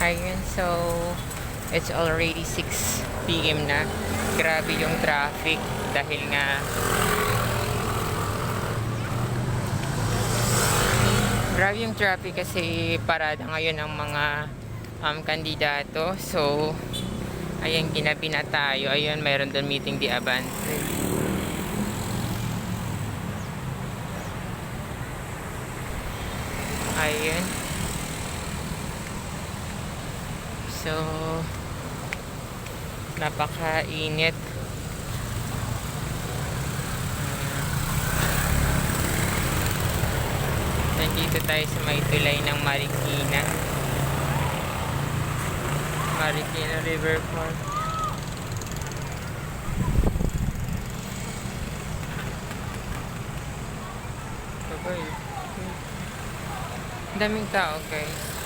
Ayun, so it's already 6 p.m. na. Grabe yung traffic dahil nga grabe yung traffic kasi parada ngayon ng mga kandidato. So ayan, ginabi na tayo. Ayun, mayroon doon meeting di Abante. Ayun. So napakainit. Nandito tayo sa may tulay ng Marikina River Park. Sabay. Daming tao, guys.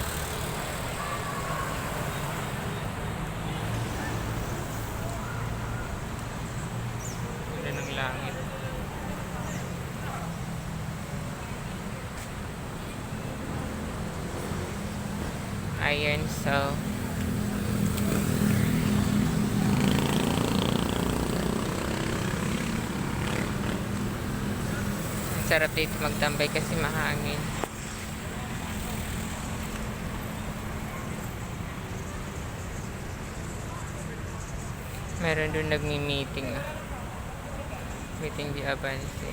Ganda ng langit. Ayan, so ang sarap dito magtambay kasi mahangin. Meron doon nagmi-meeting. Meeting di Abante.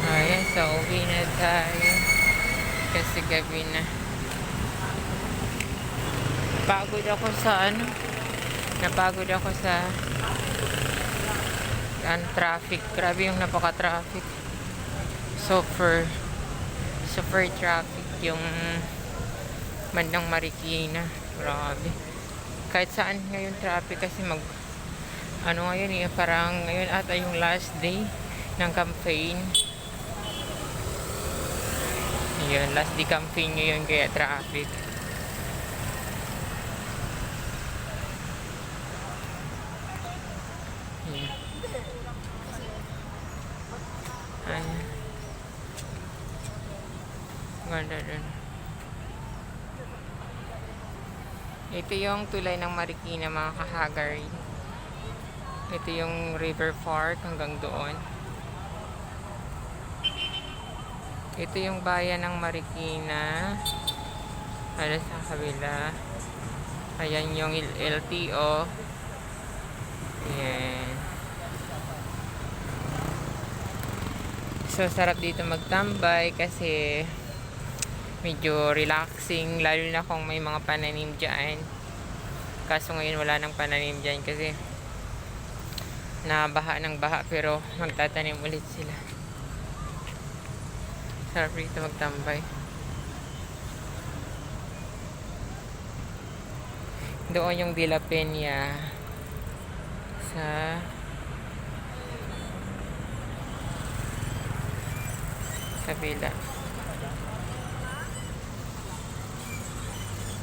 Ayan, so uwi na tayo kasi gabi na. Napagod ako sa traffic. Grabe yung napaka-traffic. Super traffic yung bandang Marikina. Grabe. Kahit saan ngayon traffic kasi ngayon parang ngayon ata yung last day ng campaign. Yun, last day campaign ngayon kaya traffic. Yun. Ayan. Ganda dun. Ito yung tulay ng Marikina, mga kahagari. Ito yung River Park hanggang doon. Ito yung bayan ng Marikina. Ano sa kabila? Ayan yung LTO. Ayan. So sarap dito magtambay kasi medyo relaxing, lalo na kung may mga pananim dyan. Kaso ngayon wala nang pananim dyan kasi nabaha ng baha, pero magtatanim ulit sila. Sarap dito magtambay. Doon yung Villa Peña sa kabila.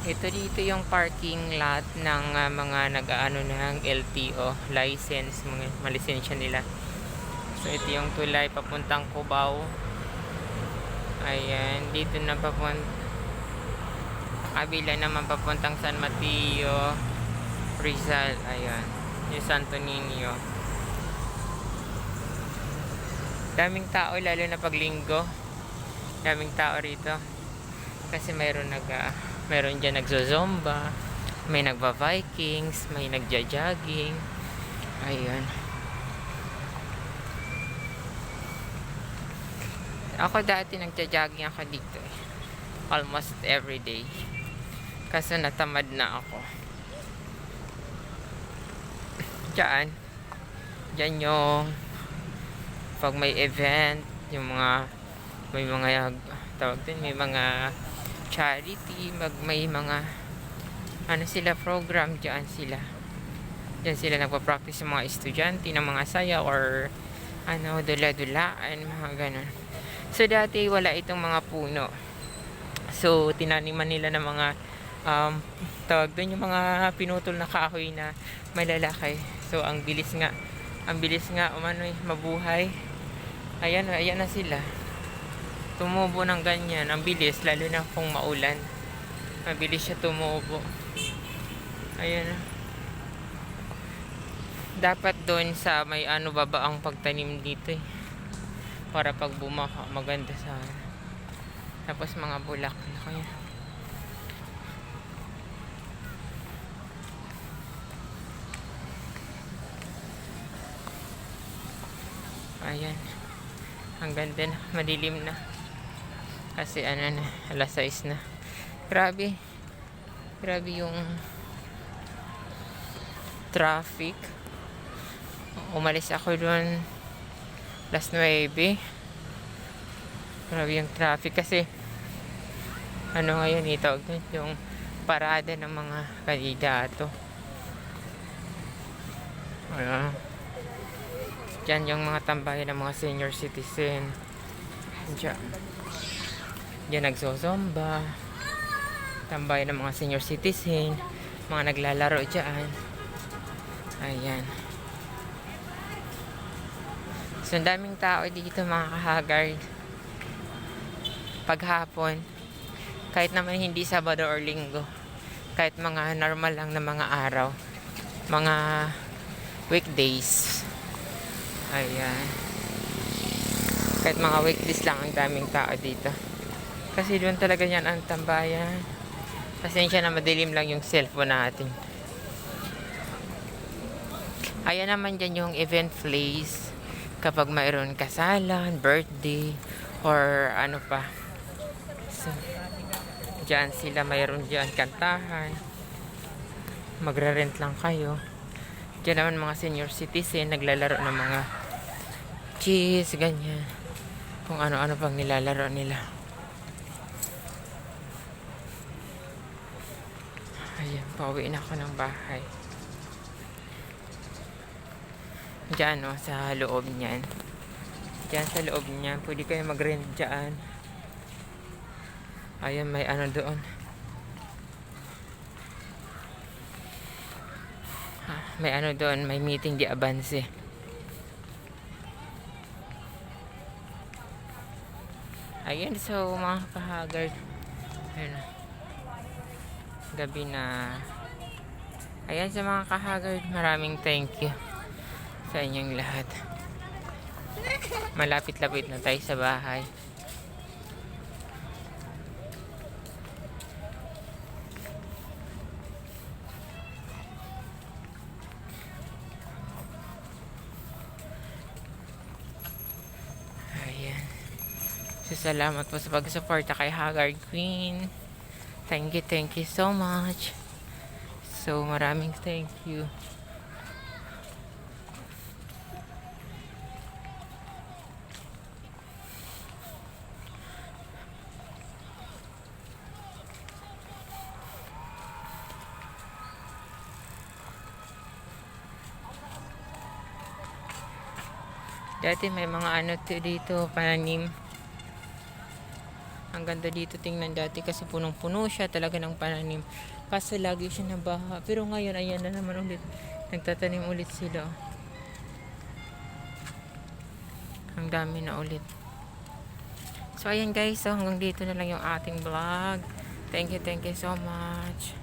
Ito dito yung parking lot ng mga nag-aano ng LTO license, mga malisensya nila. So ito yung tulay papuntang Cubao. Ayan, dito na kabila naman papuntang San Mateo, Rizal. Ayan, yung Santo Niño. Daming tao, lalo na pag linggo. Daming tao rito. Kasi mayroon dyan nagzo-zumba, may nagva-Vikings, may nagja-jogging. Ayun. Ako dati nagja-jogging ako dito eh. Almost every day. Kaso natamad na ako. Diyan yung pag may event, yung may mga tawag din, may mga charity, may mga program, diyan sila nagpa-practice yung mga estudyante ng mga sayaw or dula-dulaan, mga ganun. So dati wala itong mga puno, so tinaniman nila ng mga tawag doon, yung mga pinutol na kahoy na malalaki. So ang bilis nga mabuhay. Ayan na sila, tumubo ng ganyan. Ang bilis, lalo na kung maulan, mabilis siya tumubo. Ayan na. Dapat doon sa may baba ang pagtanim dito eh, para pag bumaka maganda sana. Tapos mga bulaklak kaya. Ayan, ang ganda na, madilim na kasi na, alas 6 na. Grabe yung traffic. Umalis ako doon alas 9. Grabe yung traffic kasi ngayon ito yung parada ng mga kandidato. Ayan. Diyan yung mga tambayan ng mga senior citizen. Diyan nagzozomba. Tambayan ng mga senior citizen. Mga naglalaro dyan. Ayan. So, ang daming tao dito, mga kahagard. Paghapon, kahit naman hindi Sabado or Linggo, kahit mga normal lang na mga araw, mga weekdays, ayan, kahit mga weekdays lang, ang daming tao dito. Kasi doon talaga yan ang tambayan. Pasensya na madilim lang yung cellphone natin. Ayan naman dyan yung event place. Kapag mayroon kasalan, birthday, or ano pa. So, dyan sila, mayroon dyan kantahan. Magre-rent lang kayo. Dyan naman mga senior citizen, naglalaro ng mga cheese, ganyan. Kung ano-ano pang nilalaro nila. Ayan, pauwi na ako ng bahay. Diyan sa loob niyan. Diyan sa loob niyan, pwede kayo mag-rent diyan. Ayan, may doon. May doon, may meeting di Avance. Ayan, so mga kahagard. Ayan. Gabi na. Ayan, sa mga kahagard, maraming thank you sa inyong lahat. Malapit-lapit na tayo sa bahay. Ayan. So, salamat po sa pag-suporta kay Haggard Queen. Thank you so much. So, maraming thank you. Dati may mga dito, pananim. Ang ganda dito tingnan dati kasi punong-puno siya talaga ng pananim. Kasi lagi siya nabaha. Pero ngayon, ayan na naman ulit. Nagtatanim ulit sila. Ang dami na ulit. So, ayan guys. So, hanggang dito na lang yung ating vlog. Thank you so much.